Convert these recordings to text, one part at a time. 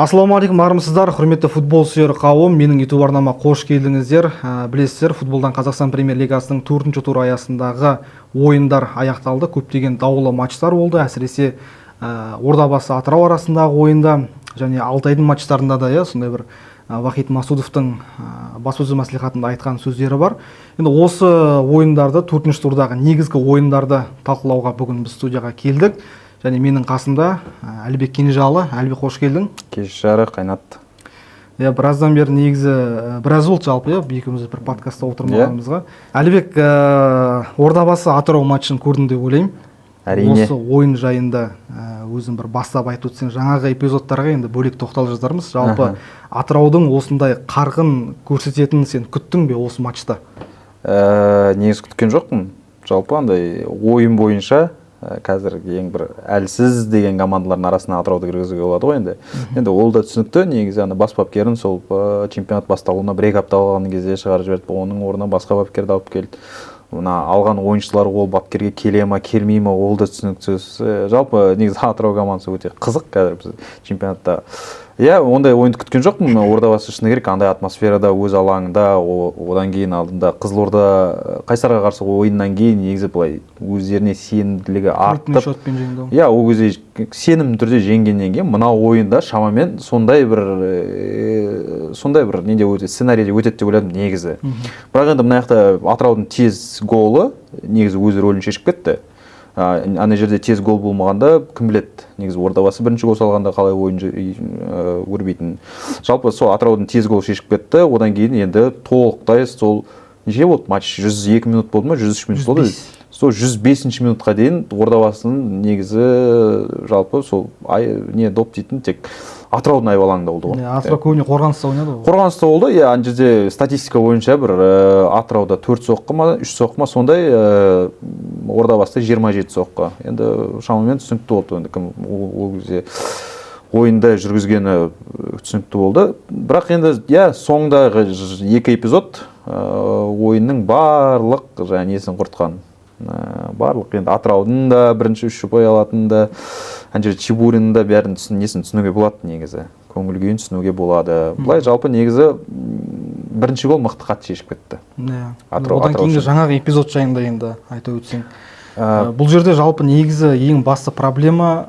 Ассалаумағалейкум, армысыздар, құрметті футбол сүйер қауым. Менің YouTube арнама қош келдіңіздер. Білесіздер, футболдан Қазақстан Премьер-лигасының 4-ші тур аясындағы ойындар аяқталды. Көптеген даулы матчтар болды. Әсіресе Ордабасы Атырау арасындағы ойында және Алтайдың матчтарында да сондай бір Вахид Масудовтың баспасөз мәслихатында айтқан сөздері бар. Енді осы ойындарды, 4-ші турдағы негізгі ойындарды талқылауға бүгін біз студияға келдік. Және менің қасымда Әлібек Кенжалы. Әлібек, қош келдің. Кеш жарық, қайнат. Біраздан бері негізі біраз болды жалпы, екеуміз бір подкастта отырмағанымызға. Әлібек, Ордабасы Атырау матчын көрдің деп ойлаймын. Әрине. Осы ойын жайында өзің бір бастап айтып өтсең, жаңағы эпизодтарға енді бөлек тоқталып жазармыз. Жалпы Атыраудың осындай қарқын көрсететінін сен күттің бе осы матчта? Негіз күткен жоқпын. Жалпы андай ойын бойынша қазір ең бір әлсіз деген командалардың арасына Атырауды кіргізуге болады ғой енді. Енді ол да түсінікті. Негізі бас бапкерін сол чемпионат басталуына бір-екі апта қалған кезде шығарып жіберді. Оның орнына басқа бапкерді алып келді. Мына алған ойыншылар ол бапкерге келе ма, келмей ма, ол да түсініксіз. Жалпы негізі Атырау командасы өте қызық қазір біз чемпионатта. Ондай ойынды күткен жоқпын. Ордабасы шыны керек, андай атмосферада, өз алаңында, одан кейін алдында Қызылорда Қайсарға қарсы ойыннан кейін негізі былай өздеріне сенімділігі артып, ол кезде сенімді түрде жеңгеннен кейін мына ойында шамамен сондай бір неде өтеді, сценарийде өтеді деп ойладым негізі. Бірақ енді мына жақта Атыраудың тез голы негізі өз рөлін шешіп кетті. Ана жерде тез гол болмағанда кім біледі, негізі Ордабасы бірінші гол салғанда қалай ойын өрбейтін. Жалпы сол Атыраудың тез гол шешіп кетті. Одан кейін енді толықтай сол неше болды матч, 102 минут болды ма, 103 минут болды. Сол 105-ші минутқа дейін Ордабасының негізі жалпы сол доп дейтін тек Атыраудың айвалаңында болды ғой. Атырау көбіне қорғаныста ойнады ғой. Қорғаныста болды. Ана жерде статистика бойынша бір Атырауда 4 соққы ма, 3 соққы ма, сондай Ордабасыда 27 соққы. Енді шамамен түсінікті болды. Енді кім ол кезде ойында жүргізгені түсінікті болды. Бірақ енді соңындағы 2 эпизод ойынның барлық несін құртқан. Барлық енді Атыраудың да бірінші 3 ұпай алатын да, ана жерде Чебуриннің да бәрін несін түсінуге болады негізі. Көңіл күйін түсінуге болады. Былай жалпы негізі бірінші гол мықты қатты шешіп кетті. Одан кейінгі жаңағы эпизод жайында енді айта өтсең. Бұл жерде жалпы негізі ең басты проблема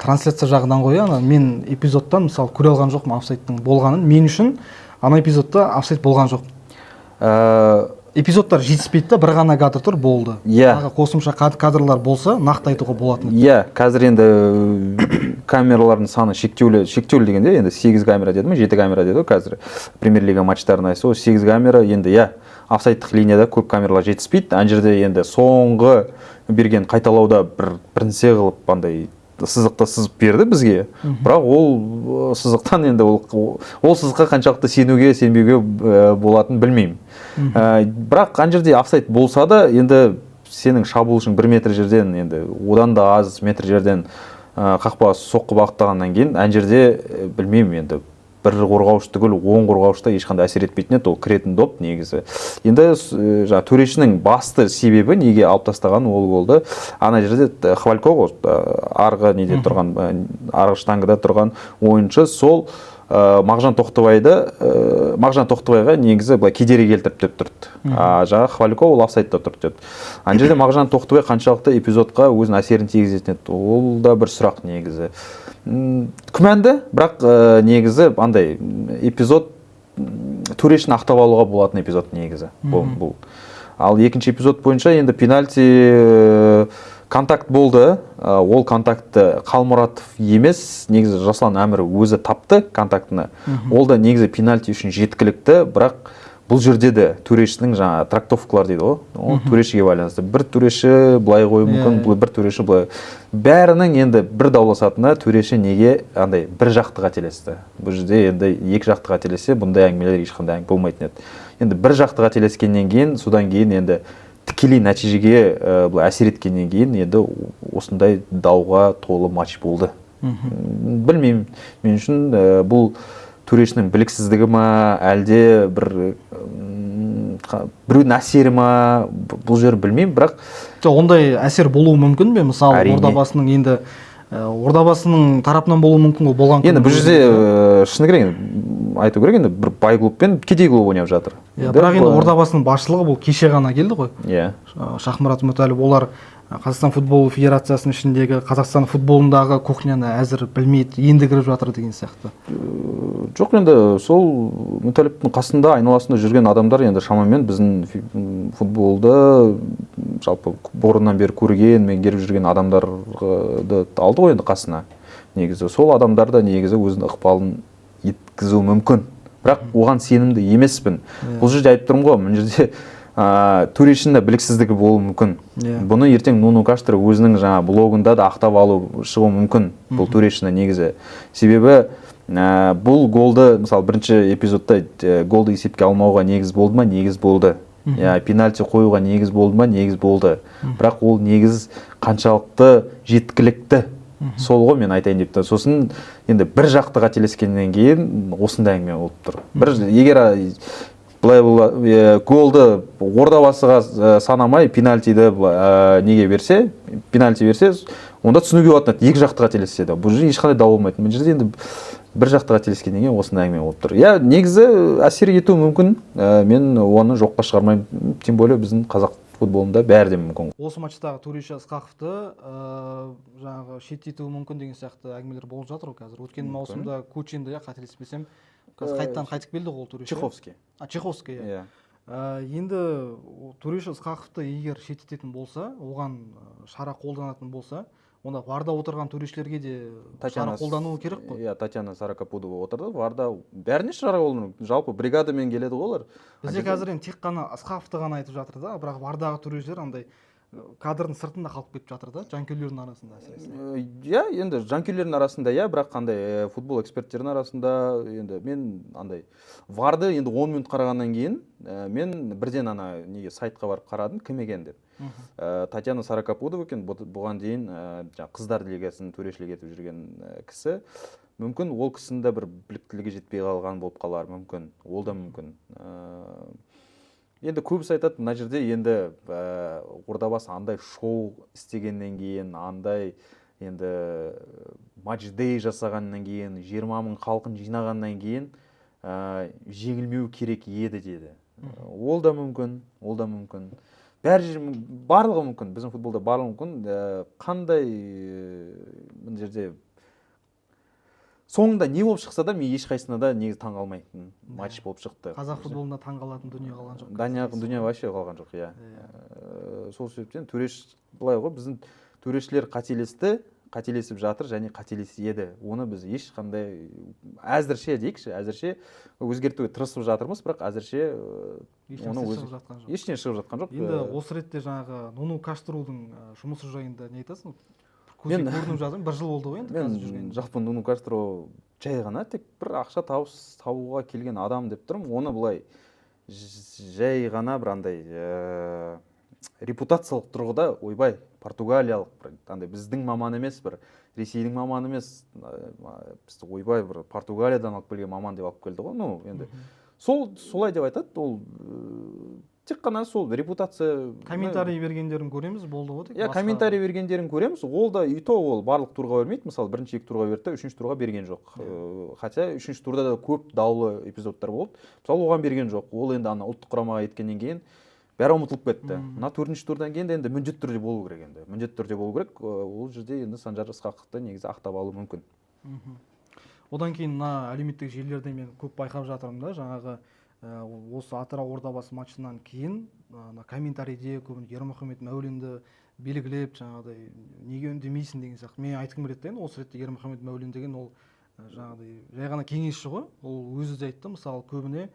трансляция жағынан ғой. Мен эпизодтан мысалы көре алған жоқпын офсайдтың болғанын. Мен үшін ана эпизодта офсайд болған жоқ. Эпизодтар жетіспейді, бір ғана кадр тұр, болды. Қосымша кадрлар болса, нақты айтуға болатын. Қазір енді камералардың саны шектеулі дегенде, енді 8 камера деді ме, 7 камера деді қазір премьер-лига матчтарына айсы, 8 камера енді офсайдтық линияда көп камералар жетіспейді. Ана жерде енді соңғы берген қайталауда бірінсе қылып андай сызықта сызып берді бізге. Бірақ ол сызықтан енді ол сызыққа қаншалықты сенуге, сенбеуге болатын білмеймін. Бірақ ана жерде офсайд болса да, енді сенің шабуылшың 1 метр жерден, енді одан да аз метр жерден қақпаға соққы бағыттағаннан кейін, ана жерде білмеймін енді бір қорғаушы түгіл 10 қорғаушыда ешқандай әсер етпейтін еді, ол кіретін доп негізі. Енді төрешінің басты себебі неге алып тастаған ол болды. Ана жерде Хвалько арғы неде тұрған, арғы штангада тұрған ойыншы сол Мағжан Тоқтыбайға негізі кедергі келтіріп деп тұрды. Жаңа Хвалько ол офсайдта тұрды деді. Ана жерде Мағжан Тоқтыбай қаншалықты эпизодқа өзінің әсерін тигізетін еді. Ол да бір сұрақ негізі. Күмәнді, бірақ негізі андай эпизод төрешін ақтап алуға болатын эпизод негізі. Ал екінші эпизод бойынша енді пенальти контакт болды. Ол контактты Қалмұратов емес, негізі Жаслан Әмір өзі тапты контактыны. Ол да негізі пенальти үшін жеткілікті, бірақ бұл жерде де төрешінің жаңа трактовкалар дейді ғой. Ол төрешіге байланысты. Бір төреші былай қою мүмкін, бір төреші былай. Бәрінің енді бір дауласатына төреші неге андай бір жақты қателесті. Бұл жерде енді екі жақты қателессе, бұндай әңгімелер ешқандай әңгіме болмайтын еді. Енді бір жақты қателескеннен кейін, содан кейін енді тікелей нәтижеге әсер еткеннен кейін енді осындай дауға толы матч болды. Білмеймін, мен үшін бұл төрешінің біліксіздігі ма, әлде біреудің әсері ма, бұл жер білмеймін, бірақ ондай әсер болуы мүмкін бе? Мысалы Ордабасының енді Ордабасының тарапынан болуы мүмкін ғой, болған енді бұл жерде шыны керек енді айту керек, енді бір бай клуб пен кедей клуб ойнап жатыр. Бірақ енді Ордабасының басшылығы бұл кеше ғана келді ғой. Иә. Шахмарат Үмітәлі, олар Қазақстан футбол федерациясының ішіндегі Қазақстан футболындағы кухняны әзір білмейді, енді кіріп жатыр деген сияқты. Жоқ, енді сол Мүтәліптің қасында, айналасында жүрген адамдар енді шамамен біздің футболды жалпы бұрыннан бері көрген, меңгеріп жүрген адамдарды алды ғой енді қасына. Негізі сол адамдар да негізі өзінің ықпалын еткізуі мүмкін. Бірақ оған сенімді емеспін. Бұл жерде айтып тұрмын ғой, мына жерде төрешінің біліксіздігі болуы мүмкін. Бұны ертең Нуну Каштро өзінің жаңа блогында да ақтап алу шығуы мүмкін бұл төрешіні негізі. Себебі бұл голды, мысалы бірінші эпизодта голды есепке алмауға негіз болды ма? Негіз болды. Пенальти қоюға негіз болды ма? Негіз болды. Бірақ ол негіз қаншалықты жеткілікті. Сол ғой мен айтайын деп тұр. Сосын енді бір жақты қателескеннен кейін осындай әңгіме болып тұр. Егер голды Ордабасыға санамай пенальтиді неге берсе, пенальти берсе, онда түсінуге болатын еді, екі жақты қателессе де. Бұл жерде ешқандай дау болмайды. Бұл жерде енді бір жақты қателескеннен кейін осындай әңгіме болып тұр. Негізі әсер етуі мүмкін. Мен оны жоққа шығармаймын. Тем более біздің қазақ футболында бәрі де мүмкін. Осы матчтағы төреші Ысқақовты жаңағы шеттетуі мүмкін деген сияқты әңгімелер болып жатыр ғой қазір. Өткен маусымда Кучинді, қателеспесем, қайттан қайтып келді ғой төреші. Чеховский. Енді төреші Ысқақовты егер шеттететін болса, оған шара қолданатын болса, онда варда отырған төрешілерге де шара қолдануы керек қой. Татьяна Саракапудова отырды. Варда бәріне шара қолдану. Жалпы бригадамен келеді ғой олар. Бізде қазір тек қана Ысқақовты ғана айтып жатыр да, бірақ вардағы төрешілер андай кадрдың сыртында қалып кетіп жатыр да, жанкүйерлердің арасында әсіресе. Енді жанкүйерлердің арасында, бірақ қандай футбол эксперттерінің арасында енді мен андай варды енді 10 минут қарағаннан кейін мен бірден неге сайтқа барып қарадым, кім екен деп. Татьяна Саракапудова екен, бұған дейін қыздар лигасының төрешілік етіп жүрген кісі. Мүмкін ол кісінің де бір біліктілігі жетпей қалған болып қалар мүмкін. Ол да мүмкін. Енді көбісі айтады, мына жерде енді Ордабасы андай шоу істегеннен кейін, андай енді матч-дей жасағаннан кейін, 20 мың халқын жинағаннан кейін жеңілмеу керек еді деді. Ол да мүмкін, ол да мүмкін. Барлығы мүмкін, біздің футболда барлығы мүмкін. Қандай мына жерде соңында не болып шықса да, мен ешқайсысына да негізі таң қалмайтын матч болып шықты. Қазақ футболында таң қалатын дүние қалған жоқ. Дүние вообще қалған жоқ, Сол себептен былай ғой, біздің төрешілер қателесіп жатыр және қателеседі. Оны біз ешқандай әзірше дейікші, әзірше өзгертуге тырысып жатырмыз, бірақ әзірше ештеңе шығып жатқан жоқ. Енді осы ретте жаңағы Нуну Каштроның жұмысы жайында не айтасың? Көзге көрініп жатырмын, бір жыл болды ғой енді қазір жүрген. Мен жалпы Нуну Каштро жай ғана тек бір ақша табуға келген адам деп тұрмын. Оны былай жай ғана бір андай репутациялық тұрғыда, ойбай, португалиялық, біздің маман емес, бір Ресейдің маман емес, ойбай, бір Португалиядан алып келген маман деп алып келді ғой. Енді солай деп айтады, ол тек қана сол репутация. Комментарий бергендерін көреміз, болды ғой. Комментарий бергендерін көреміз, ол да ол барлық турға бермейді. Мысалы, бірінші екі турға берді, үшінші турға берген жоқ. Хотя үшінші турда да көп даулы эпизодтар болды. Мысалы, оған берген жоқ. Ол енді ұлттық құрамаға еткеннен кейін бәрі ұмытылып кетті. Мына төртінші турдан кейін енді міндетті түрде болу керек енді. Міндетті түрде болу керек. Ол жерде енді Санжар Ысқақовты негізі ақтап алу мүмкін. Одан кейін мына әлеуметтік желілерде мен көп байқап жатырмын да, жаңағы осы Атырау Ордабасы матчынан кейін комментарийде көбіне Ермұхамед Мәуленді белгілеп, жаңағыдай неге үндемейсің деген сияқты. Мен айтқым келеді енді осы ретте Ермұхамед Мәулен деген ол жаңағыдай жай ғана кеңесші ғой. Ол өзі де айтты, мысалы көбіне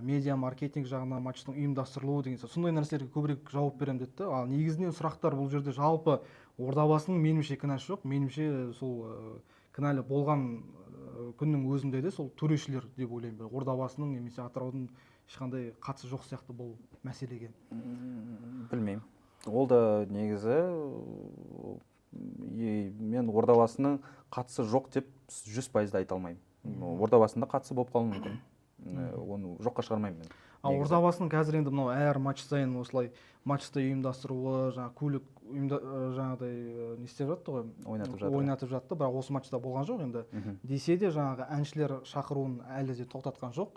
медиа маркетинг жағынан матчтың ұйымдастырылуы деген сияқты. Сондай нәрселерге көбірек жауап беремін деді. Ал негізінен сұрақтар бұл жерде жалпы Ордабасының меніңше кінәсі жоқ. Меніңше сол кінәлі болған күннің өзінде де сол төрешілер деп ойлаймын. Ордабасының немесе Атыраудың ешқандай қатысы жоқ сияқты бұл мәселеге. Білмеймін. Ол да негізі мен Ордабасының қатысы жоқ деп 100% айта алмаймын. Ордабасында қатысы болып қалуы мүмкін. Оны жоққа шығармаймын мен. Ордабасының қазір енді мынау әр матч сайын осылай матчты ұйымдастыруы, жаңағы көлік жаңағыдай не істеп жатты ғой, ойнатып жатты, бірақ осы матчта болған жоқ енді. Десе де жаңағы әншілер шақыруын әлі де тоқтатқан жоқ.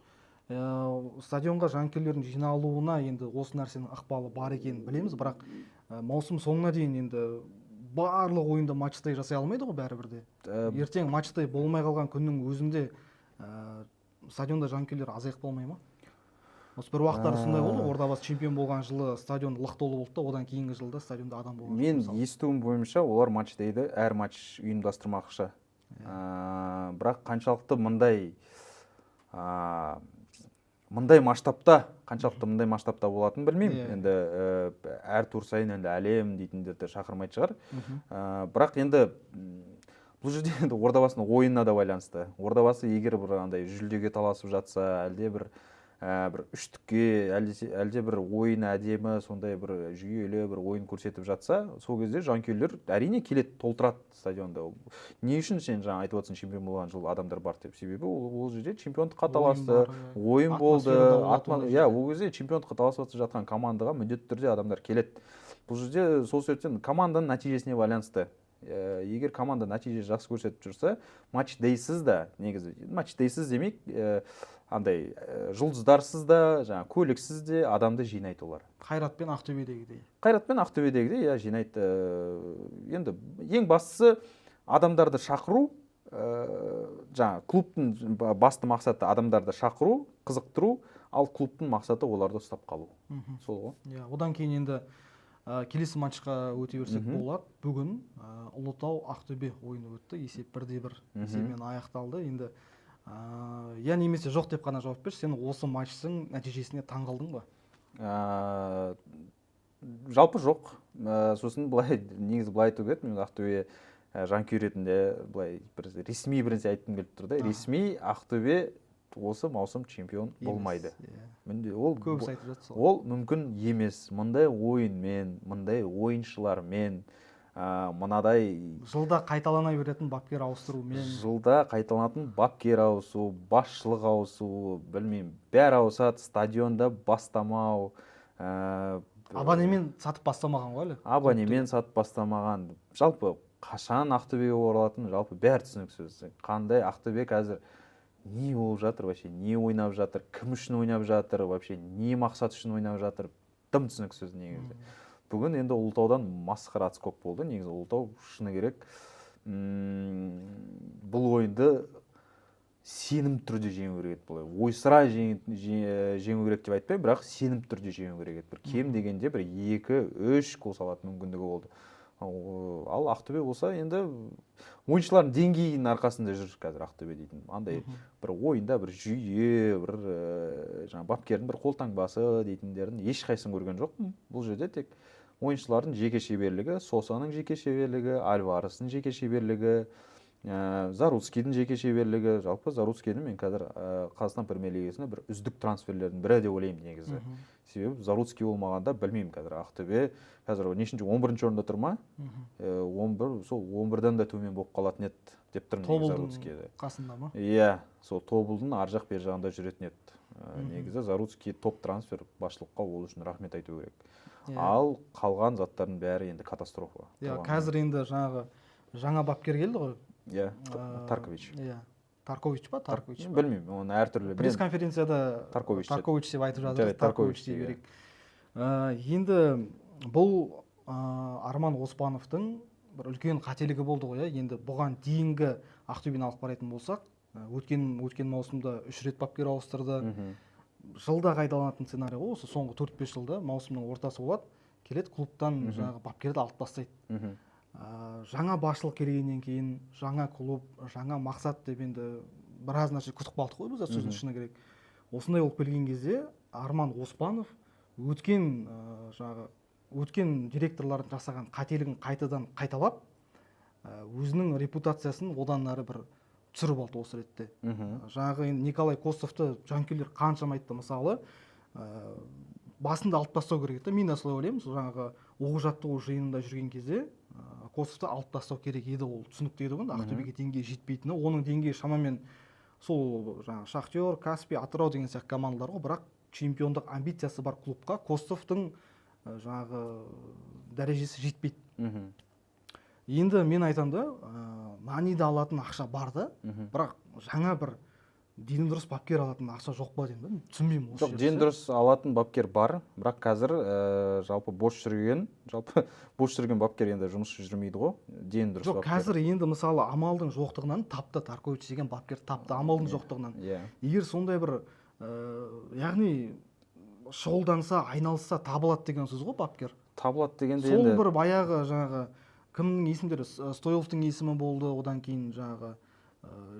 Стадионға жанкүйерлердің жиналуына енді осы нәрсенің ықпалы бар екенін білеміз, бірақ маусым соңына дейін енді барлық ойында матчтай жасай алмайды ғой бәрібір де. Ертең матчтай болмай қалған күннің өзінде стадионда жанкүйерлер азайып болмай ма? Осы бір уақыттары сондай болды, Ордабасы чемпион болған жылы стадион лық толы болды да, одан кейінгі жылда стадионда адам болған. Мен естуім бойынша олар матчтайды, әр матч ұйымдастырмақшы. Бірақ қаншалықты мындай масштабта болатынын білмеймін. Енді әр тур сайын енді әлем дейтіндерді шақырмайды шығар. Бірақ енді бұл жерде енді Ордабасының ойынына да байланысты. Ордабасы егер бір андай жүлдеге таласып жатса, әлде бір үштікке, әлде бір ойын әдемі, сондай бір жүйелі бір ойын көрсетіп жатса, сол кезде жанкүйерлер әрине келеді, толтырады стадионда. Не үшін сен жаңа айтып отырсың чемпион болған жыл адамдар бар деп? Себебі ол жерде чемпиондыққа таласты, ойын болды. Ол кезде чемпиондыққа таласып жатқан командаға міндетті түрде адамдар келеді. Бұл жерде сол себептен команданың нәтижесіне байланысты. Егер команда нәтиже жақсы көрсетіп жүрсе, матчдейсіз да, негізі матчдейсіз демек, андай жұлдыздарсыз да, жаңа көліксіз де адамды жинайды олар. Қайрат пен Ақтөбедегідей. Жинайды. Енді ең бастысы адамдарды шақыру, жаңа клубтың басты мақсаты адамдарды шақыру, қызықтыру, ал клубтың мақсаты оларды ұстап қалу. Сол ғой. Одан кейін енді келесі матчқа өте берсек болады. Бүгін Ұлытау Ақтөбе ойыны өтті. Есеп 1-1 есебімен аяқталды. Енді немесе жоқ деп қана жауап берші. Сен осы матчтың нәтижесіне таңғалдың ба? Жалпы жоқ. Сосын негізі былай айту керек. Мен Ақтөбе жанкүйер ретінде былай ресми бірінші айтқым келіп тұр да. Ресми Ақтөбе осы маусым чемпион болмайды. Көбісі айтып жатыр сол. Ол мүмкін емес. Мындай ойынмен, мындай ойыншылармен, мынадай жылда қайталана беретін бапкер ауыстырумен. Жылда қайталанатын бапкер ауысу, басшылық ауысу, білмеймін, бәрі ауысады, стадионда бастамау. Абонемент сатып бастамаған ғой әлі? Абонемент сатып бастамаған. Жалпы қашан Ақтөбеге оралатыны жалпы бәрі түсініксіз. Қандай Ақтөбе қазір не болып жатыр, вообще не ойнап жатыр, кім үшін ойнап жатыр, вообще не мақсат үшін ойнап жатыр, дым түсініксіз негізі. Бүгін енді Ұлытаудан масқара отскок болды. Негізі Ұлытау шыны керек бұл ойынды сенім түрде жеңу керек еді. Ойсыра жеңу керек деп айтпаймын, бірақ сенім түрде жеңу керек еді. Бір кем дегенде бір 2-3 гол салатын мүмкіндігі болды. Ал Ақтөбе болса енді ойыншылардың деңгейінің арқасында жүр қазір Ақтөбе дейтін. Андай бір ойында бір жүйе, бір жаңа бапкердің бір қолтаңбасы дейтіндерін ешқайсысын көрген жоқпын. Бұл жерде тек ойыншылардың жеке шеберлігі, Сосаның жеке шеберлігі, Альварестің жеке шеберлігі, Заруцкийдің жеке шеберлігі. Жалпы Заруцкийдің мен қазір Қазақстан премьер-лигасында бір үздік трансферлердің бірі деп ойлаймын негізі. Себебі Заруцкий болмағанда білмеймін қазір Ақтөбе қазір нешінші 11-ші орында тұр ма? 11, сол 11-ден де төмен болып қалатын еді деп тұрмын Заруцкийді. Қасында ма? Иә, сол Тобылдың ар жақ бер жағында жүретін еді. Негізі Заруцкий топ трансфер, басшылыққа ол үшін рахмет айту керек. Ал қалған заттардың бәрі енді катастрофа. Қазір енді жаңа бапкер келді ғой. Таркович. Таркович па? Таркович. Білмеймін, оны әртүрлі. Пресс-конференцияда Таркович деп айтып жатыр. Таркович дей берейік. Енді бұл Арман Оспановтың бір үлкен қателігі болды ғой. Енді бұған дейінгі Ақтөбені алып қарайтын болсақ, өткен маусымда 3 рет бапкер ауыстырды. Жылда қайталанатын сценарий ғой. Осы соңғы 4-5 жылда маусымның ортасы болады. Келеді клубтан жаңағы бапкерді алып тастайды. Жаңа басшылық келгеннен кейін, жаңа клуб, жаңа мақсат деп енді біраз нәрсе күтіп қалдық қой біз сөздің шыны керек. Осындай болып келген кезде Арман Оспанов өткен директорлардың жасаған қателігін қайтадан қайталап, өзінің репутациясын одан әрі бір түсіріп алды осы ретте. Жаңағы Николай Костовты жанкүйерлер қаншама айтты, мысалы, басында алып тастау керек еді. Мен солай ойлаймын. Жаңағы оқу-жаттығу жиынында жүрген кезде Костовты алып тастау керек еді, ол түсінікті еді ғой, Ақтөбеге деңгейі жетпейтіні. Оның деңгейі шамамен сол жаңағы Шахтер, Каспий, Атырау деген сияқты командалар ғой, бірақ чемпиондық амбициясы бар клубқа Костовтың жаңағы дәрежесі жетпейді. Енді мен айтам да, Наниді алатын ақша бар да, бірақ жаңа бір дені дұрыс бапкер алатын ақша жоқ па деймін да, түсінбеймін осы жоқ, дені дұрыс алатын бапкер бар, бірақ қазір жалпы бос жүрген бапкер енді жұмыс жүрмейді ғой, дені дұрыс жоқ, бапкер. қазір енді мысалы амалдың жоқтығынан тапты, Таркович деген бапкер тапты амалдың жоқтығынан. Егер сондай бір яғни шұғылданса, айналысса табылады деген сөз ғой бапкер. Табылады дегенде сол енді бір баяғы жаңағы кімнің есімдері, Стойловтың есімі болды, одан кейін жаңағы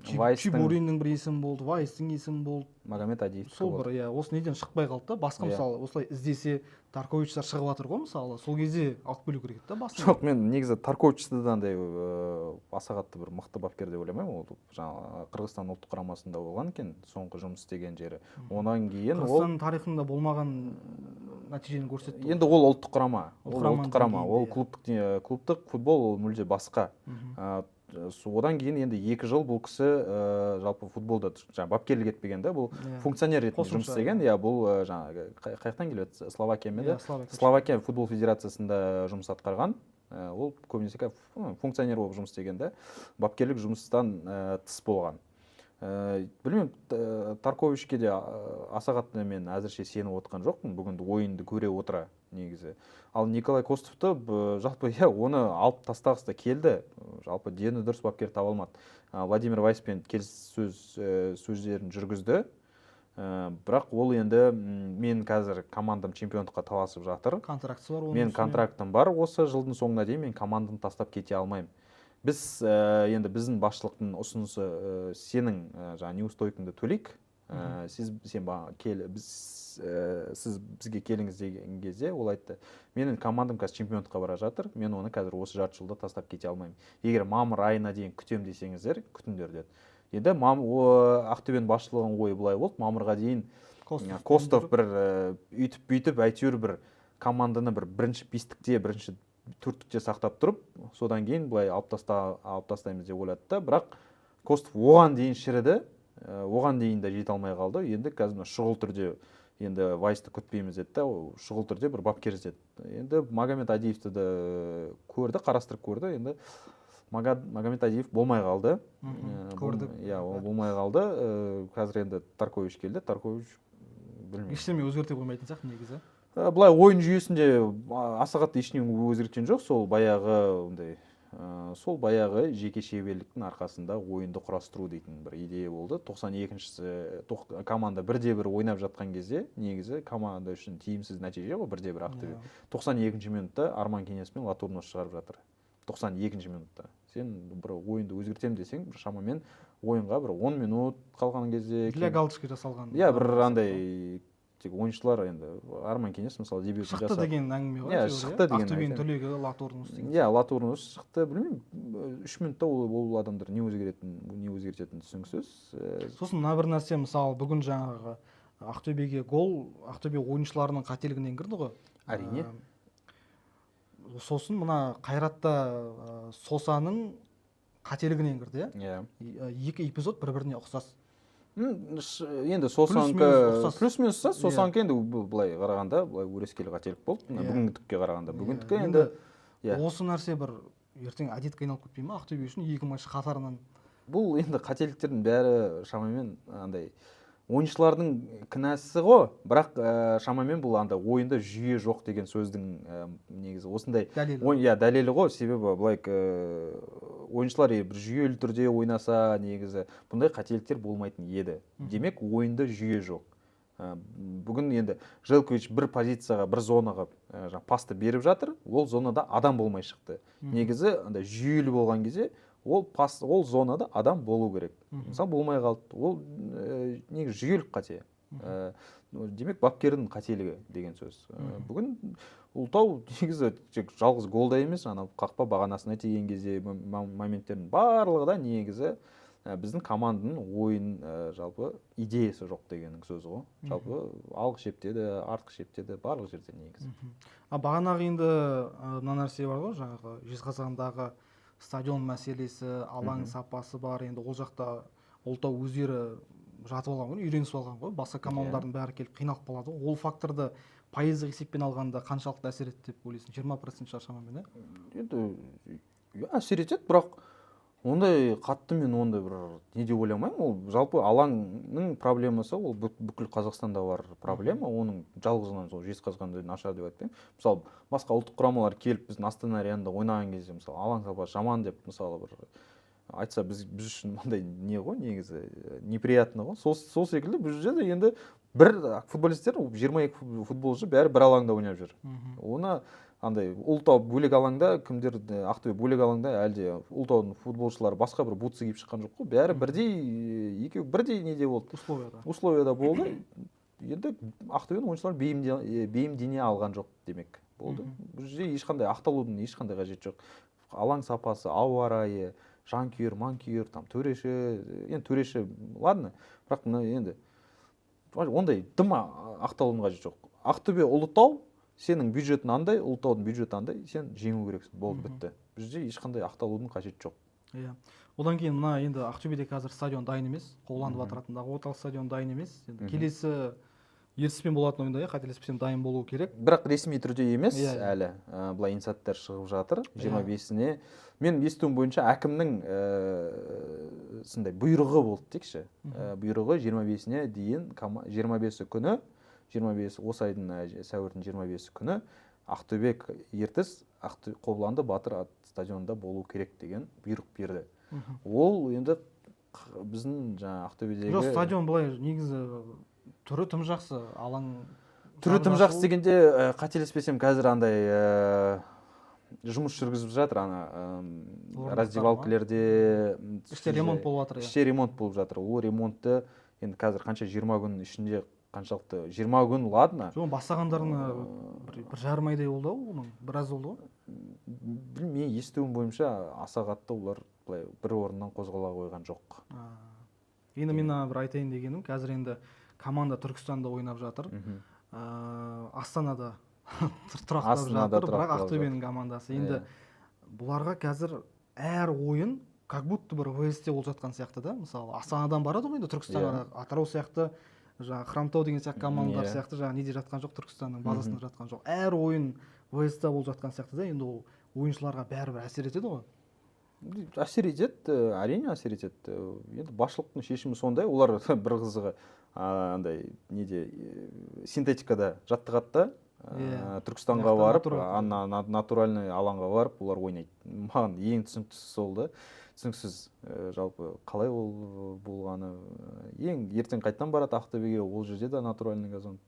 Чебуриннің бір есімі болды, Вайстың есімі болды, Магомед Адиев. сол бір, осы неден шықпай қалды да, басқа мысалы осылай іздесе Тарковичтар шығып жатыр ғой, мысалы сол кезде алып келу керек еді да басында. Жоқ, мен негізі Тарковичті да андай аса қатты бір мықты бапкер деп ойламаймын. Ол жаңағы Қырғызстан ұлттық құрамасында болған екен, соңғы жұмыс істеген жері. Онан кейін Қырғызстан тарихында болмаған нәтижені көрсетті. Енді ол ұлттық құрама, ол клубтық футбол ол мүлде басқа. Одан кейін енді 2 жыл бұл кісі жалпы футболда бапкерлік етпеген да, бұл функционер ретінде жұмыс істеген. Бұл жаңағы қаяқтан келеді? Словакия ме? Словакия футбол федерациясында жұмыс атқарған. Ол көбінесе функционер болып жұмыс істеген да, бапкерлік жұмыстан тыс болған. Білмеймін, Тарковичке де аса қатты мен әзірше сеніп отқан жоқпын, бүгінгі ойынды көре отыра негізі. Ал Николай Костовты жалпы оны алып тастағысы келді, жалпы дені дұрыс бапкер таба алмады. Владимир Вайспен сөздерін жүргізді, бірақ ол енді мен қазір командам чемпиондыққа таласып жатыр. Контрактысы бар. Мен контрактым бар, осы жылдың соңына дейін мен команданы тастап кете алмаймын. Біз енді біздің басшылықтың ұсынысы сенің неустойкыңды төлейік. Сіз бізге келіңіз деген кезде ол айтты, менің командам қазір чемпиондыққа бара жатыр, мен оны қазір осы жарты жылда тастап кете алмаймын. Егер мамыр айына дейін күтем десеңіздер, күтіңдер деді. Енді Ақтөбенің басшылығының ойы былай болды, мамырға дейін Костов бір үйтіп-бүйтіп әйтеуір бір команданы бір бірінші бестікте, бірінші төрттікте сақтап тұрып, содан кейін былай алып тастаймыз деп ойлады да, бірақ Костов оған дейін шіріді, оған дейін де жете алмай қалды. Енді қазір шұғыл түрде енді Вайсты күтпейміз деді, шұғыл түрде бір бапкер іздеді. Енді Магомед Адиевті де көрді, қарастырып көрді. Енді Магомед Адиев болмай қалды. Көрдік. Болмай қалды. Қазір енді Таркович келді. Таркович білмеймін. Ештеме өзгерте қоймайтын сияқты негізі. Былай ойын жүйесінде аса қатты ештеңе өзгерткен жоқ, сол баяғы жеке шеберліктің арқасында ойынды құрастыру дейтін бір идея болды. 92-ші команда бірде-бір ойнап жатқан кезде, негізі команда үшін тиімсіз нәтиже ғой, бірде-бір Ақтөбе. 92-ші минутта Арман Кеңес пен Латурнос шығарып жатыр. 92-ші минутта. Сен бір ойынды өзгертем десең, шамамен ойынға бір 10 минут қалған кезде для галочки жасалған. Бір андай тек ойыншылар енді Арман Кеңес мысалы дебютын жасады. Шықты деген әңгіме ғой. Шықты деген. Ақтөбенің түлегі Латурнос деген. Латурнос шықты, білмеймін, 3 минутта ол адамдар не өзгертетінін түсініксіз. Сосын мына бір нәрсе, мысалы бүгін жаңағы Ақтөбеге гол Ақтөбе ойыншыларының қателігінен кірді ғой. Әрине. Сосын мына Қайратта Сосаның қателігінен кірді, екі эпизод бір-біріне ұқсас. Енді Сосанка плюс-минус Сосанка енді былай қарағанда былай өрескел қателік болды. Бүгінгідікке қарағанда. Бүгінгідікке енді осы нәрсе бір ертең әдетке айналып кетпей ма Ақтөбе үшін 2 матч қатарынан? Бұл енді қателіктердің бәрі шамамен андай ойыншылардың кінәсі ғой, бірақ шамамен бұл анда ойында жүйе жоқ деген сөздің негізі осындай дәлелі ғой, себебі былай ойыншылар бір жүйелі түрде ойнаса негізі бұндай қателіктер болмайтын еді. Демек ойында жүйе жоқ. Бүгін енді Желкович бір позицияға, бір зонаға пасты беріп жатыр, ол зонада адам болмай шықты. Негізі жүйелі болған кезде ол зонада адам болу керек. Мысалы болмай қалды. Ол негізі жүйелік қате. Демек бапкердің қателігі деген сөз. Бүгін Ұлытау негізі жалғыз голда емес, қақпа бағанасына тиген кезде моменттердің барлығы да негізі біздің команданың ойын жалпы идеясы жоқ дегеннің сөзі ғой. Жалпы алғы шептеді, артқы шептеді, барлық жерде негізі. Бағанағы енді мына нәрсе бар ғой, жаңағы Жезқазғандағы стадион мәселесі, алаң сапасы бар. Енді ол жақта Ұлытау өздері жатып алған ғой, үйренісіп алған ғой. Басқа командалардың бәрі келіп қиналып қалады ғой. Ол факторды пайыздық есеппен алғанда қаншалықты әсер етті деп ойлайсың? 20% шығар шамамен, енді әсер етеді, бірақ ондай қатты мен ондай бір не деп ойламаймын. Ол жалпы алаңның проблемасы, ол бүкіл Қазақстанда бар проблема. Оның жалғызынан сол Жезқазғанда нашар деп айтпаймын. Мысалы басқа ұлттық құрамалар келіп біздің Астана Аренада ойнаған кезде мысалы алаң сапасы жаман деп мысалы бір айтса біз үшін мындай не ғой, негізі неприятно ғой. Сол секілді бұл жерде енді бір футболисттер 22 футболшы бәрі бір алаңда ойнап жүр. Оны андай Ұлытау бөлек алаңда, кімдер Ақтөбе бөлек алаңда, әлде Ұлытаудың футболшылары басқа бір бутсы киіп шыққан жоқ қой. Бәрі бірдей, екеуі бірдей неде болды. Условияда болды. Енді Ақтөбенің ойыншылары бейімдене алған жоқ демек болды. Бұл жерде ешқандай ақталудың ешқандай қажеті жоқ. Алаң сапасы, ауа райы, жанкүйер, манкүйер, там төреші, енді төреші, ладно, бірақ енді ондай дым ақталудың қажеті жоқ. Ақтөбе, Ұлытау, сенің бюджетің андай, Ұлытаудың бюджеті андай, сен жеңу керексің, болды, бітті. Бізде ешқандай ақталудың қажеті жоқ. Иә. Одан кейін мына енді Ақтөбеде қазір стадион дайын емес, Қобыланды Батыр атындағы орталық стадион дайын емес. Енді келесі ертіспен болатын ойында қателеспесем дайын болуы керек. Бірақ ресми түрде емес әлі. Былай инсайттар шығып жатыр 25-іне. Мен естуім бойынша әкімнің сындай бұйрығы болды дейікші. Бұйрығы 25-іне дейін 25 күні 25 осы айдың сәуірдің 25 күні Ақтөбе ертіс Қобыланды Батыр стадионында болу керек деген бұйрық берді. Ол енді біздің жаңа Ақтөбедегі жоқ, стадион былай негізі түрі тым жақсы, алаң түрі тым жақсы дегенде қателеспесем қазір андай жұмыс жүргізіп жатыр, раздевалкілерде іште ремонт болып жатыр. Іште ремонт болып жатыр. Ол ремонтты енді қазір қанша 20 күн ішінде қаншалықты 20 күн, ладно. Жоқ, бастағандарына бір жарым айдай болды ғой, оның біраз болды ғой. Білмеймін, естуім бойынша аса қатты олар былай бір орыннан қозғала қойған жоқ. Енді мен бір айтайын дегенім, қазір енді команда Түркістанда ойнап жатыр. Астанада тұрақтап жатыр, бірақ Ақтөбенің командасы. Енді бұларға қазір әр ойын как будто бір ВСТ болып жатқан сияқты да. Мысалы, Астанадан барады ғой енді Түркістанға, Атырау сияқты, Хромтау деген сияқты командалар сияқты неде жатқан жоқ, Түркістанның базасында жатқан жоқ. Әр ойын ВСТ болып жатқан сияқты да. Енді ол ойыншыларға бәрібір әсер етеді ғой. Әсер етеді, әрине әсер етеді. Енді басшылықтың шешімі сондай. Олар бір қызығы андай неде синтетикада жаттығады да, Түркістанға барып, натуральный алаңға барып, олар ойнайды. Маған ең түсініксіз сол да. Түсініксіз жалпы қалай ол болғаны. Ең ертең қайттан барады Ақтөбеге, ол жерде де натуральный газон.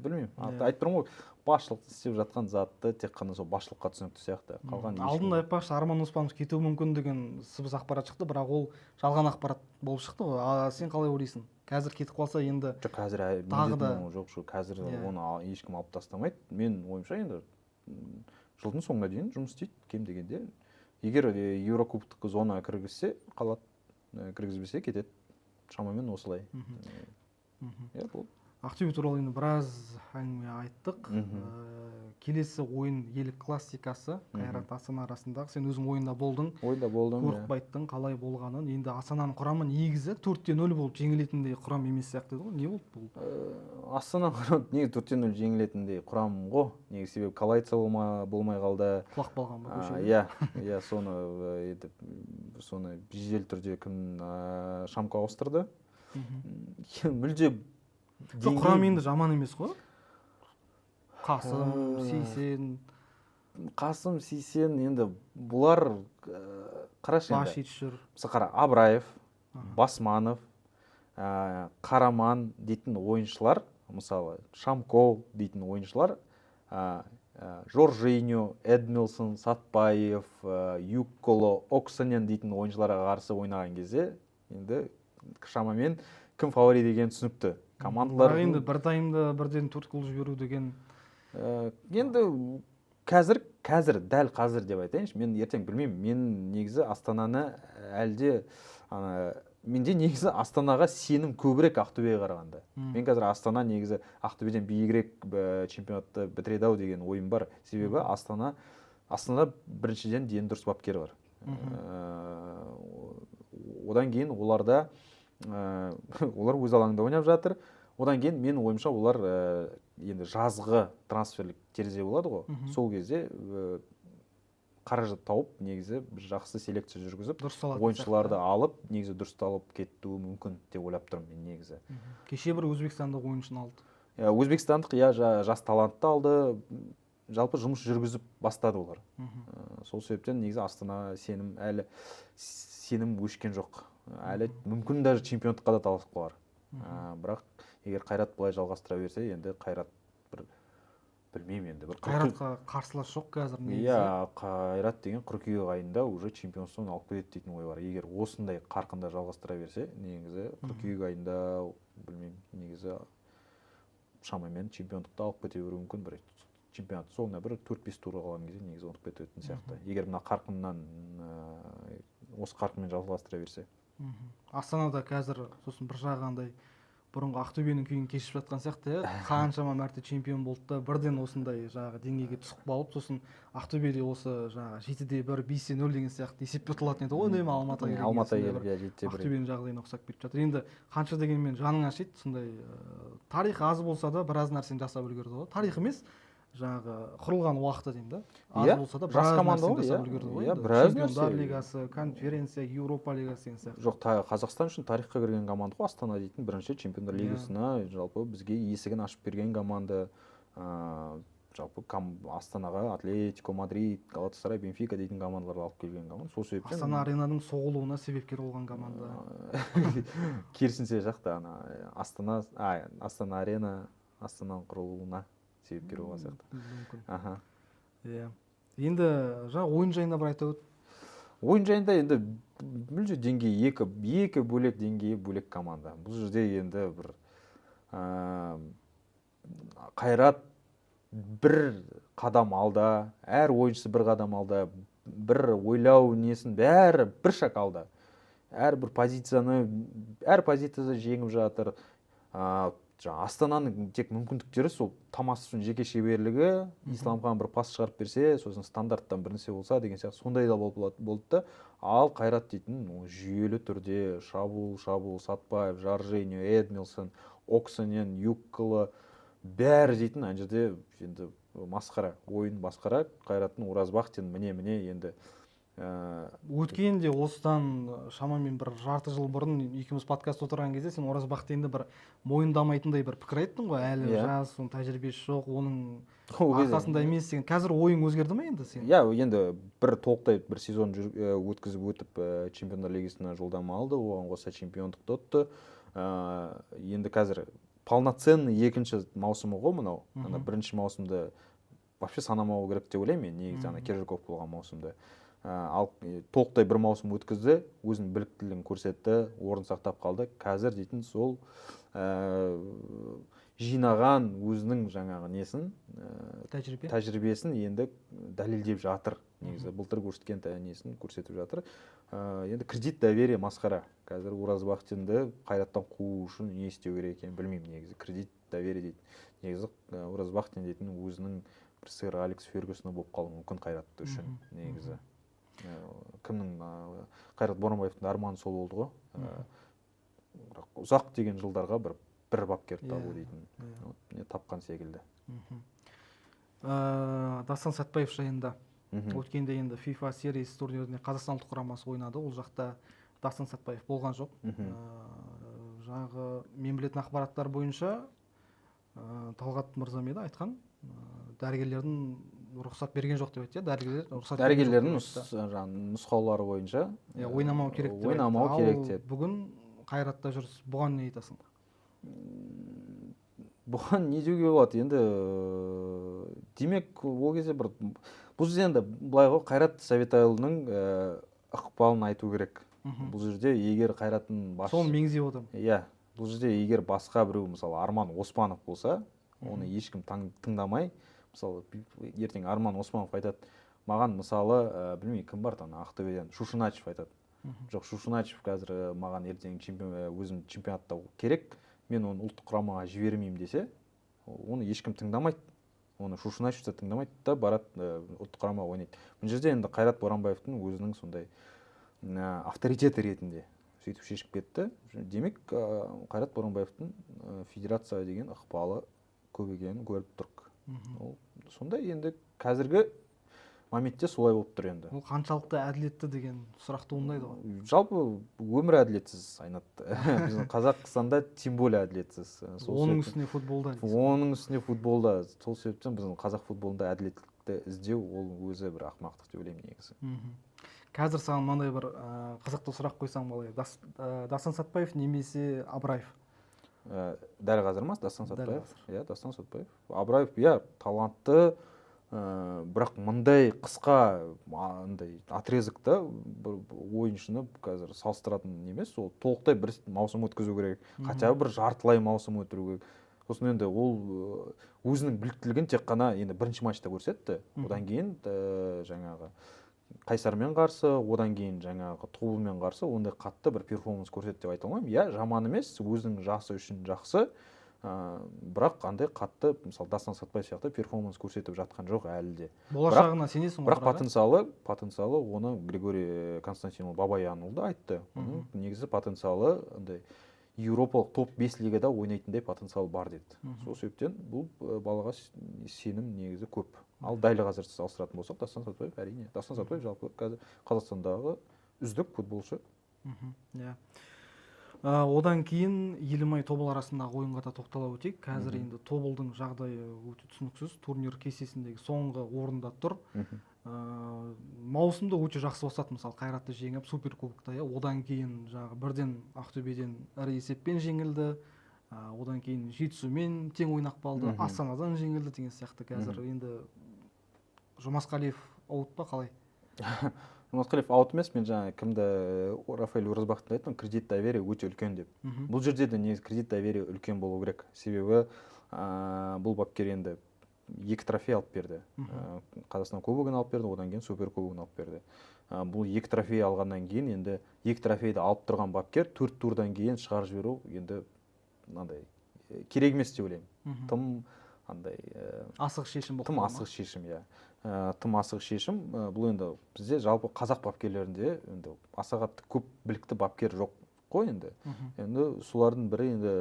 Білмеймін. Айтып тұрмын ғой, басшылық істеп жатқан затты тек қана сол басшылыққа түсінікті сияқты. Алдында айтпақшы Арман Оспанов кетуі мүмкін деген сыбыс ақпарат шықты, бірақ ол жалған ақпарат болып шықты ғой. Сен қалай ойлайсың? Қазір кетіп қалса енді жоқ, қазір жоқ, қазір оны ешкім алып тастамайды. Мен ойымша енді жылдың соңына дейін жұмыс істейді кем дегенде. Егер Еурокубоктық зона кіргізсе қалады, кіргізбесе кетеді. Шамамен осылай. Ақтөбе туралы енді біраз әңгіме айттық. Келесі ойын ел классикасы Қайрат Астана арасындағы. Сен өзің ойында болдың. Ойда болдым. Көріп айттың қалай болғанын. Енді Астананың құрамы негізі 4-0 болып жеңілетіндей құрам емес сияқты ғой. Не болды бұл? Астана негізі 4-0 жеңілетіндей құрам ғой. Негізі себебі Калайца болмай қалды. Құлақ болған ба көшеде? Иә, соны жедел түрде кім Шамко ауыстырды. Мүлде құрам енді жаман емес қой. Қасым, Сейсен, енді бұлар қарашы енді. Башич жүр. Қара, Абраев, Басманов, Қараман дейтін ойыншылар, мысалы Шамко дейтін ойыншылар, Жоржиньо, Эдмилсон, Сатпаев, Юкколо, Оксанен дейтін ойыншыларға қарсы ойнаған кезде енді шамамен кім фаворит деген түсінікті. Командалар енді бір таймда бірден 4 гол жіберу деген енді қазір дәл қазір деп айтайыншы, мен ертең білмеймін. Мен негізі Астананы менде негізі Астанаға сенім көбірек Ақтөбеге қарағанда. Мен қазір Астана негізі Ақтөбеден биігірек чемпионатты бітіреді-ау деген ойым бар. Себебі Астанада біріншіден дені дұрыс бапкері бар. Одан кейін оларда олар өз алаңында ойнап жатыр. Одан кейін менің ойымша олар енді жазғы трансферлік терезе болады ғой. Сол кезде қаражат тауып негізі бір жақсы селекция жүргізіп ойыншыларды алып негізі дұрысталып кетуі мүмкін деп ойлап тұрмын мен негізі. Кеше бір өзбекстандық ойыншыны алды. Өзбекстандық жас талантты алды, жалпы жұмыс жүргізіп бастады олар. Сол себептен негізі Астана сенім өшкен жоқ. Әлі мүмкін даже чемпиондыққа да таласып қалар. Бірақ егер Қайрат былай жалғастыра берсе, енді Қайрат бір білмеймін енді. Қайратқа қарсылас жоқ қазір негізі. Иә, Қайрат деген қыркүйек айында уже чемпионствоны алып кетеді дейтін ой бар. Егер осындай қарқында жалғастыра берсе, негізі қыркүйек айында білмеймін, негізі шамамен чемпиондықты алып кете беруі мүмкін. Бір чемпионат соңына бір 4-5 тур қалған кезде негізі ұтып кететін сияқты. Егер мына қарқыннан осы қарқынмен жалғастыра берсе. Астанада қазір сосын бір жағандай бұрынғы Ақтөбенің күйін кешіп жатқан сияқты, қаншама мәрте чемпион болды да, бірден осындай жаңағы деңгейге түсіп қалып, сосын Ақтөбеде осы жаңағы 7-1, 5-0 деген сияқты есепке ұтылатын еді. Ойнайма Алматыға келген. Ақтөбенің жағдайына ұқсап кетіп жатыр. Енді қанша дегенмен жаның ашиды, сондай тарих аз болса да біраз нәрсені жасап үлгерді ғой. Тарих емес, жаңағы құрылған уақыты деймін да. Аз болса да біраз нәрсені жасап үлгерді ғой. Чемпиондар лигасы, конференция, Еуропа лигасы деген сияқты. Жоқ, Қазақстан үшін тарихқа кірген команда ғой Астана дейтін, бірінші чемпиондар лигасына жалпы бізге есігін ашып берген команда. Жалпы Астанаға Атлетико Мадрид, Галатасарай, Бенфика дейтін командаларды алып келген команда. Сол себептен Астана аренаның соғылуына себепкер болған команда. Керісінше жақта Астана арена, Астананың құрылуына себепкер болған сияқты. Мүмкін. Иә. Енді жаңа ойын жайында бір айта өт. Ойын жайында енді мүлде деңгейі екі бөлек деңгейі бөлек команда. Бұл жерде енді бір Қайрат бір қадам алда, әр ойыншысы бір қадам алда, бір ойлау несін бәрі бір шаг алда. Әр позицияда жеңіп жатыр. Астананың тек мүмкіндіктері сол Тамасовтың жеке шеберлігі, Исламхан бір пас шығарып берсе, сосын стандарттан бір нәрсе болса деген сияқты сондай да болды да. Ал Қайрат дейтін жүйелі түрде шабуыл, Сатпаев, Жоржиньо, Эдмилсон, Оксанен, Юккола бәрі дейтін ана жерде енді масқара, ойын басқара. Қайраттың Оразбақтин міне енді өткенде осыдан шамамен бір жарты жыл бұрын екеуміз подкаст отырған кезде сен Оразбақтинді бір мойындамайтындай бір пікір айттың ғой, әлі жас, оның тәжірибесі жоқ, оның арқасында емес деген. Қазір ойың өзгерді ме енді сен? Иә, енді бір толықтай бір сезон өткізіп өтіп чемпиондар лигасына жолдама алды, оған қоса чемпиондықты ұтты. Енді қазір полноценный екінші маусымы ғой мынау. Бірінші маусымды вообще санамау керек деп ойлаймын мен, негізі Кержаков болған маусымды. Ал толықтай бір маусым өткізді, өзінің біліктілігін көрсетті, орын сақтап қалды. Қазір дейтін сол жинаған өзінің жаңағы несін, тәжірибесін енді дәлелдеп жатыр. Негізі былтыр көрсеткен несін көрсетіп жатыр. Енді кредит доверие масқара. Қазір Оразбақтинді Қайраттан қуу үшін не істеу керек екенін білмеймін негізі. Кредит доверие дейді. Негізі Оразбақтин дейтін өзінің бір сыр Алекс Фергюсона болып қалуы мүмкін Қайрат үшін негізі. Кімнің Қайрат Боранбаевтың арманы сол болды ғой. Ұзақ деген жылдарға бір бапкер табу дейтін. Тапқан секілді. Дастан Сәтбаев жайында. Өткенде енді FIFA Series турниріне қазақстан құрамасы ойнады. Ол жақта Дастан Сәтбаев болған жоқ. Жаңағы мен білетін ақпараттар бойынша Талғат мырза еді айтқан, дәрігерлердің рұқсат берген жоқ деп айтты. Дәрігерлердің нұсқаулары бойынша ойнамау керек деп айтты. Ал бүгін Қайратта жүрсіз, бұған не айтасың? Бұған не деуге болады? Енді демек ол кезде бұл жерде енді былай ғой, Қайрат Сәветайұлының ықпалын айту керек. Бұл жерде егер Қайраттың соны меңзеп отырмын. Иә, бұл жерде егер басқа біреу, мысалы Арман Оспанов болса, оны ешкім тыңдамай, мысалы ертең Арман Оспанов айтады, маған мысалы білмей кім бар Ақтөбеден, Шушыначев айтады. Жоқ, Шушыначев қазір маған ертең өзім чемпионатта керек, мен оны ұлттық құрамаға жібермеймін десе, оны ешкім тыңдамайды. Оны Шушыначев та тыңдамайды да барады ұлттық құрамаға ойнайды. Бұл жерде енді Қайрат Боранбаевтың өзінің сондай авторитеті ретінде сөйтіп шешіп кетті. Демек Қайрат Боранбаевтың федерация деген ықпалы көп екенін көріп тұрық. Ол сондай енді қазіргі моментте солай болып тұр енді. Ол қаншалықты әділетті деген сұрақ туындайды ғой. Жалпы өмір әділетсіз, Айнат. Біздің Қазақстанда тем более әділетсіз. Оның үстіне футболда. Оның үстіне футболда. Сол себептен біздің қазақ футболында әділеттікті іздеу ол өзі бір ақымақтық деп ойлаймын негізі. Қазір саған мынандай бір қызықты сұрақ қойсам қалай? Дастан Сатпаев немесе Абраев? Дәл қазір ма Дастан Сатпаев? Иә, Дастан Сатпаев. Абраев, талантты, бірақ мындай қысқа отрезокта ойыншыны қазір салыстыратын емес, ол толықтай бір маусым өткізу керек, хотя бір жартылай маусым өткізу керек. Сосын енді ол өзінің біліктілігін тек қана енді бірінші матчта көрсетті. Одан кейін жаңағы Қайсармен қарсы, одан кейін жаңағы Тобылмен қарсы ондай қатты бір перформанс көрсетті деп айта алмаймын. Жаман емес, өзінің жасы үшін жақсы. Бірақ қандай қатты, мысалы Дастан Сатпаев сияқты перформанс көрсетіп жатқан жоқ әлі де. Болашағына сенесің ғой? Бірақ потенциалы оны Григорий Константинұлы Бабаянұлы да айтты. Оның негізі потенциалы Еуропалық топ 5 лигада ойнайтындай потенциал бар деді. Сол себептен бұл балаға сенім негізі көп. Ал дәл қазір салыстыратын болсақ, Дастан Сатпаев әрине. Дастан Сатпаев жалпы қазір Қазақстандағы үздік футболшы. Одан кейін Елімай Тобыл арасындағы ойынға да тоқтала өтейік. Қазір енді Тобылдың жағдайы өте түсініксіз. Турнир кестесіндегі соңғы орында тұр. Маусымды өте жақсы бастады, мысалы Қайратты жеңіп суперкубокта. Одан кейін бірден Ақтөбеден ірі есеппен жеңілді. Одан кейін Жетісумен тең ойнақ қалды. Астанадан жеңілді деген сияқты. Қазір енді Жұмасқалиев аут па қалай? Жұмасқалиев аут емес, мен жаңа кімді Рафаэль Оразбақтың айттым, кредит доверие өте үлкен деп. Бұл жерде де негізі кредит доверие үлкен болу керек. Себебі бұл бапкер енді 2 трофей алып берді. Қазақстан кубогын алып берді, одан кейін суперкубогын алып берді. Бұл 2 трофей алғаннан кейін енді 2 трофейді алып тұрған бапкер 4 турдан кейін шығарып жіберу енді керек емес деп ойлаймын. Тым асық шешім болды. Тым асық шешім, тым асық шешім. Бұл енді бізде жалпы қазақ бапкерлерінде енді аса қатты көп білікті бапкер жоқ қой енді. Енді солардың бірі енді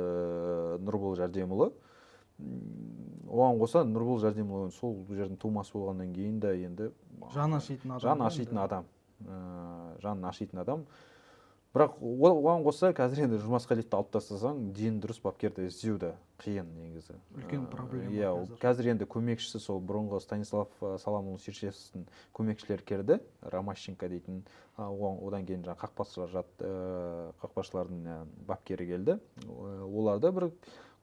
Нұрбол Жәрдемұлы. Оған қоса Нұрбол Жәрдемұлы сол жердің тумасы болғаннан кейін де енді жаны ашитын адам. Бірақ оған қоса қазір енді Жұмасқалиевті алып тастасаң, дені дұрыс бапкерді іздеу да қиын негізі. Үлкен проблема. Қазір енді көмекшісі сол бұрынғы Станислав Саламұлы Серчевскийдің көмекшілері келді, Ромащенко дейтін. Одан кейін қақпашылардың бапкері келді. Оларда бір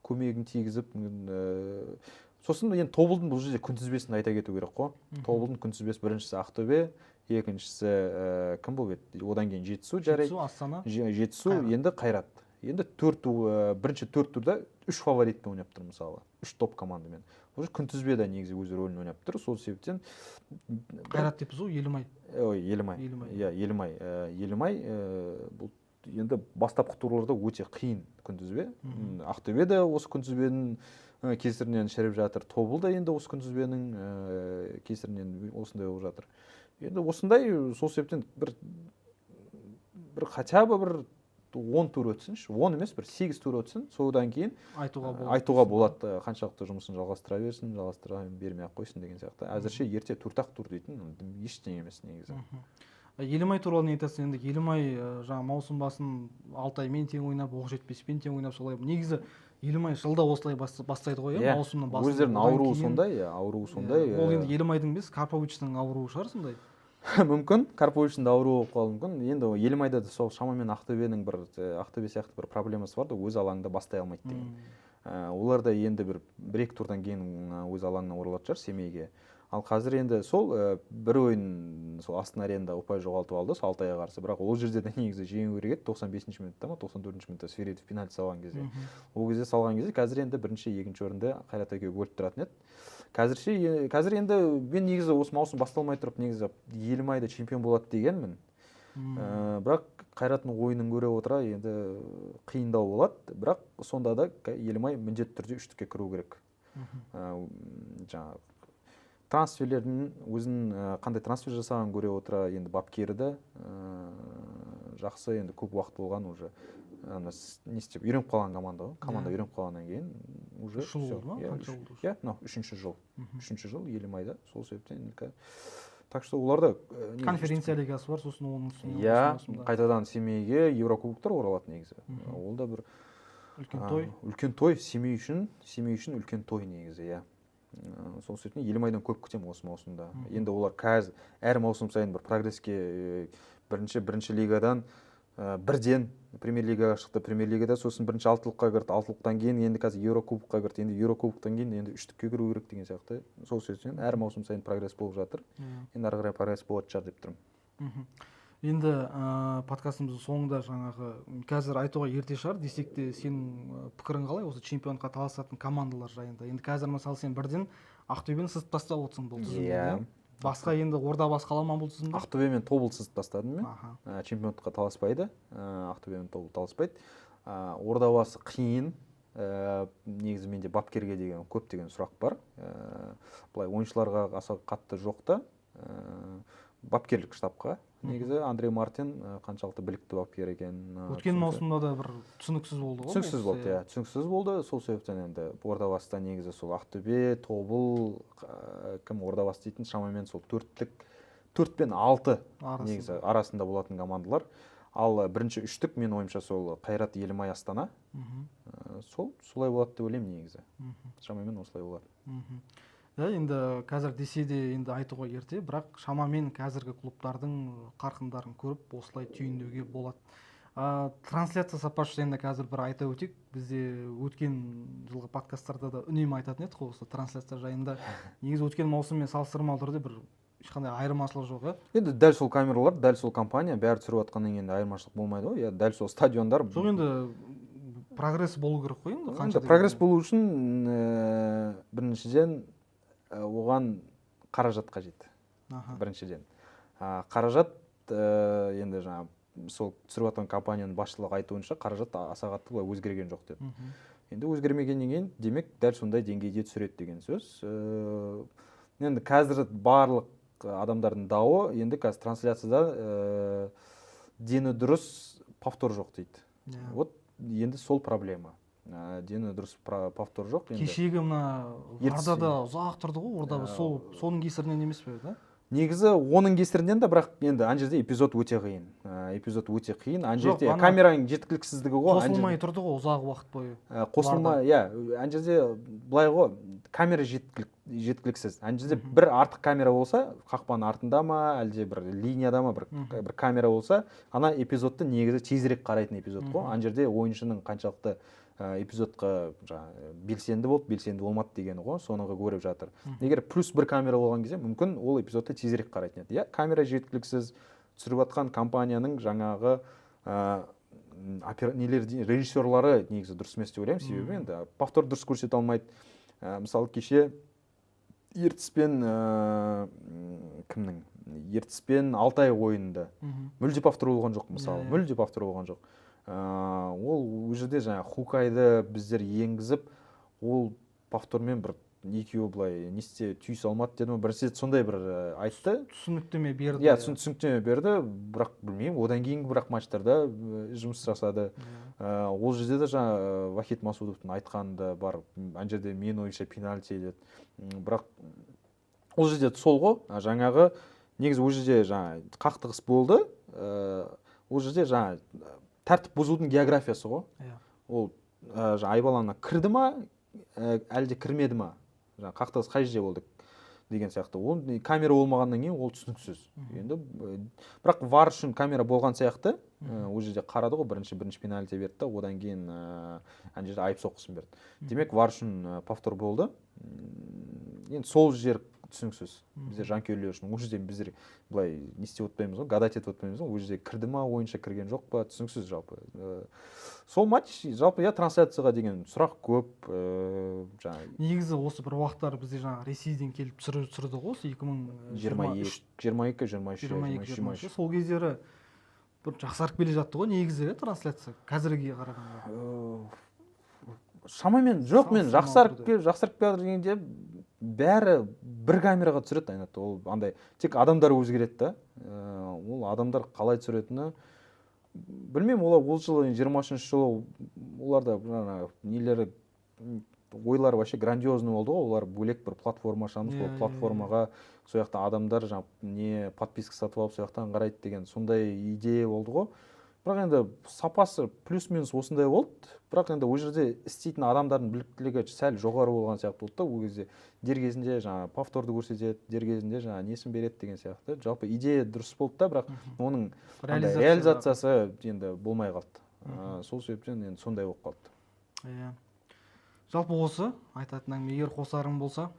көмегін тигізіп, сосын енді Тобылдың бұл жерде күнтізбесін айта кету керек қой. Тобылдың күнтізбесі біріншісі Ақтөбе, екіншісі кім бұл еді? Одан кейін Жетісу, Астана. Жетісу, енді Қайрат. Енді бірінші 4 турда 3 фаворитпен ойнап тұр мысалы. 3 топ командамен. Уже күнтізбеде негізі өз рөлін ойнап тұр. Сол себептен Қайрат деп бұл Елімай. Елімай бұл енді бастапқы турларда өте қиын күнтізбе. Ақтөбе де осы күнтізбенің кесірінен шіріп жатыр. Тобыл да енді осы күнтізбенің кесірінен осындай болып жатыр. Енді осындай, сол себептен бір хотя бы бір 10 тур өтсінші, 10 емес, бір 8 тур өтсін, содан кейін айтуға болады қаншалықты жұмысын жалғастыра берсін, жалғастыра бермей ақ қойсын деген сияқты. Әзірше ерте туртақ тур дейтін ештеңе емес негізі. Елімай туралы не айтасың? Енді Елімай маусым басын Алтаймен тең ойнап, Оқжетпеспен тең ойнап, солай. Негізі Елімай жылда осылай бастайды ғой, маусымнан басын. Өздерінің ауруы сондай. Ол енді Елімайдың емес, Карповичтің ауруы шығар сондай. Мүмкін, Карповичтің да ауруы болып қалуы мүмкін. Енді Елімайда да сол шамамен Ақтөбе сияқты бір проблемасы бар да, өз алаңында бастай алмайды деген. Олар да енді бір-екі турдан кейін өз алаңына оралатын шығар Семейге. Ал қазір енді сол бір ойын сол Астана Аренада ұпай жоғалтып алды, сол Алтайға қарсы. Бірақ ол жерде де негізі жеңу керек еді, 95-ші минутта ма, 94-ші минутта Сверидов пенальти салған кезде. Ол кезде салған кезде қазір енді бірінші, екінші орында Қайрат әке бөліп тұратын еді. Қазір енді мен негізі осы маусым басталмай тұрып негізі Елімайда чемпион болады дегенмін. Бірақ Қайраттың ойынын көре отыра енді қиындау болады. Бірақ сонда да Елімай міндетті түрде үштікке кіру керек. трансферлердің өзінің қандай трансфер жасағанын көре отыра енді бапкерді жақсы енді көп уақыт болған уже не істеп үйреніп қалған команда үйреніп қалғаннан кейін уже 3 жыл болды ма? Қанша болды уже? иә мынау үшінші жыл Елімайда, сол себептен так что оларда конференция лигасы бар, сосын оның үстіне иә қайтадан семейге Еврокубоктар оралады негізі. Ол да бір үлкен той Семей үшін үлкен той негізі, иә. Сол себептен Елімайдан көп күтемін осы маусымда. Енді олар қазір әр маусым сайын бір прогресске бірінші лигадан бірден премьер-лигаға шықты, премьер-лигада сосын бірінші алтылыққа кірді, алтылықтан кейін енді қазір Еврокубокқа кірді, енді Еврокубоктан кейін енді үштікке кіру керек деген сияқты. Сол себептен әр маусым сайын прогресс болып жатыр. Енді ары қарай прогресс болады шығар деп тұрмын. Енді подкастымыздың соңында жаңағы қазір айтуға ерте шығар десек те сенің пікірің қалай осы чемпионға таласатын командалар жайында? Енді қазір мысалы сен бірден Ақтөбені сызып тастап отырсың бұл тізімде. Басқа енді Ордабасы қала ма бұл тізімде? Ақтөбе мен Тобыл сызып тастадым мен. Чемпиондыққа таласпайды. Ақтөбе мен Тобыл таласпайды. Ордабасы қиын. Негізі менде бапкерге деген көптеген сұрақ бар. Былай ойыншыларға аса қатты жоқ та. Бапкерлік штабқа негізі Андрей Мартин қаншалықты білікті бапкер екен. Өткен маусымда да бір түсініксіз болды ғой? Түсініксіз болды, иә. Түсініксіз болды. Сол себептен енді Ордабасыда негізі сол Ақтөбе, Тобыл, Ордабасы дейтін шамамен сол 4 пен 6 негізі арасында болатын командалар. Ал бірінші үштік мен ойымша сол Қайрат, Елімай, Астана. Солай болады деп ойлаймын негізі. Шамамен осылай болады. Енді қазір десе де енді айтуға ерте, бірақ шамамен қазіргі клубтардың қарқындарын көріп осылай түйіндеуге болады. Трансляция сапасы жайында қазір бір айта өтейік. Бізде өткен жылғы подкасттарда да үнемі айтатын едік осы трансляция жайында. Негізі өткен маусыммен салыстырмалы түрде бір ешқандай айырмашылық жоқ, Енді дәл сол камералар, дәл сол компания бәрі түсіріп жатқаннан кейін айырмашылық болмайды ғой. Дәл сол стадиондар. Жоқ, енді прогресс болу керек қой енді. Қанша прогресс болу үшін біріншіден оған қаражат қажет. Біріншіден. Қаражат енді жаңа сол түсіріп жатқан компанияның басшылығы айтуынша қаражат аса қатты былай өзгерген жоқ деді. Енді өзгермегеннен кейін демек дәл сондай деңгейде түсіреді деген сөз. Енді қазір барлық адамдардың дауы енді қазір трансляцияда дені дұрыс повтор жоқ дейді. Вот енді сол проблема. Дені дұрыс повтор жоқ. Кешегі мына Варда да ұзақ тұрды ғой, орда соның кесірінен емес пе, да? Негізі оның кесірінен де, бірақ енді ана жерде эпизод өте қиын. Ана жерде камераның жеткіліксіздігі ғой. Қосылмай тұрды ғой ұзақ уақыт бойы. Қосылмай, иә, ана жерде былай ғой, камера жеткіліксіз. Ана жерде бір артық камера болса, қақпаның артында ма, әлде бір линияда ма бір камера болса, ана эпизодты негізі тезірек қарайтын эпизод ғой. Ана жерде ойыншының қаншалықты эпизодқа белсенді болды, белсенді болмады дегені ғой, соныға көріп жатыр. Егер плюс бір камера болған кезде, мүмкін ол эпизодты тезірек қарайтын еді. Камера жеткіліксіз, түсіріп жатқан компанияның жаңағы режиссерлары негізі дұрыс емес деп ойлаймын, себебі енді повтор дұрыс көрсете алмайды. Мысалы кеше Ертіспен Алтай ойынында мүлде повтор болған жоқ, мысалы, мүлде повтор болған жоқ. Ол өзіде жаңа Хукайды біздер енгізіп, ол повтормен бір екеуі былай несте түйіс алмады деді ме, бірінші сондай бір айтты. Түсініктеме берді. Иә, түсініктеме берді, бірақ білмеймін, одан кейінгі бірақ матчтарда жұмыс жасады. Ол жерде де жаңа Вахид Масудовтың айтқанында бар, ана жерде мен ойынша пенальти деді. Бірақ ол жерде сол ғой, жаңағы негізі ол жерде жаңа қақтығыс болды. Ол жерде жаңа тәртіп бұзудың географиясы ғой. Ол айбалана кірді ма, әлде кірмеді ма? Қақтығыс қай жерде болды деген сияқты. Ол камера болмағаннан кейін ол түсініксіз. Енді бірақ вар үшін камера болған сияқты. Ол жерде қарады ғой, бірінші пенальти берді, одан кейін ана жерде айып соққысын берді. Демек вар үшін повтор болды. Енді сол жер түсініксіз. Біздер жанкүйерлер үшін ол жерде біздер былай не істеп отпаймыз ғой, гадать етіп отпаймыз ғой, ол жерде кірді ма, ойынша кірген жоқ па, түсініксіз жалпы. Сол матч жалпы трансляцияға деген сұрақ көп. Негізі осы бір уақыттар бізде жаңа Ресейден келіп түсірді ғой, 2022-23. Сол кездері бір жақсарып келе жатты ғой негізі трансляция қазіргіге қарағанда. Шамамен жоқ, мен жақсарып келе жатыр дегенде бәрі бір камераға түсіреді айнат. Ол андай тек адамдар өзгереді да. Ол адамдар қалай түсіретіні білмеймін. Ол жылы 23-ші жылы оларда жаңағы нелері ойлар вообще грандиозный болды ғой. Олар бөлек бір платформа ашамыз, ол платформаға сол жақта адамдар жаңағы не подписка сатып алып сол жақтан қарайды деген сондай идея болды ғой. Бірақ енді сапасы плюс-минус осындай болды. Бірақ енді ол жерде істейтін адамдардың біліктілігі сәл жоғары болған сияқты болды да. Ол кезде дер кезінде жаңағы повторды көрсетеді, дер кезінде жаңағы несін береді деген сияқты. Жалпы идея дұрыс болды да, бірақ оның реализациясы енді болмай қалды. Сол себептен енді сондай болып қалды. Иә. Жалпы осы айтатын әңгіме, егер қосарың болса?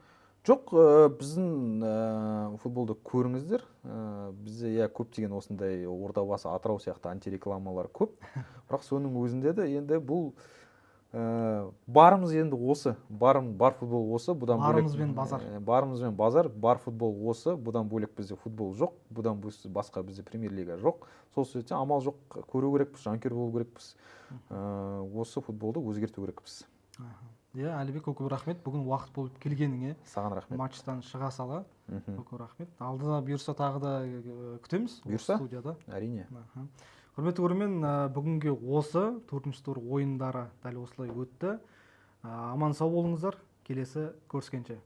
Жоқ, біздің футболды көріңіздер. Бізде көптеген осындай Ордабасы, Атырау сияқты антирекламалар көп. Бірақ соның өзінде де енді бұл барымыз енді осы. Бар футбол осы, бұдан бөлек барымызбен базар. Барымызбен базар, бар футбол осы, бұдан бөлек бізде футбол жоқ, бұдан басқа бізде премьер-лига жоқ. Сол себептен амал жоқ, көру керекпіз, жанкүйер болу керекпіз. Осы футболды өзгерту керекпіз. Иә, Әлібек, көп рахмет. Бүгін уақыт болып келгеніңе. Саған рахмет. Матчтан шыға сала. Көп рахмет. Алдыда бұйырса тағы да күтеміз. Бұйырса? Студияда. Әрине. Құрметті көрермен, бүгінге осы 4-ші тур ойындары дәл осылай өтті. Аман сау болыңыздар. Келесі көріскенше.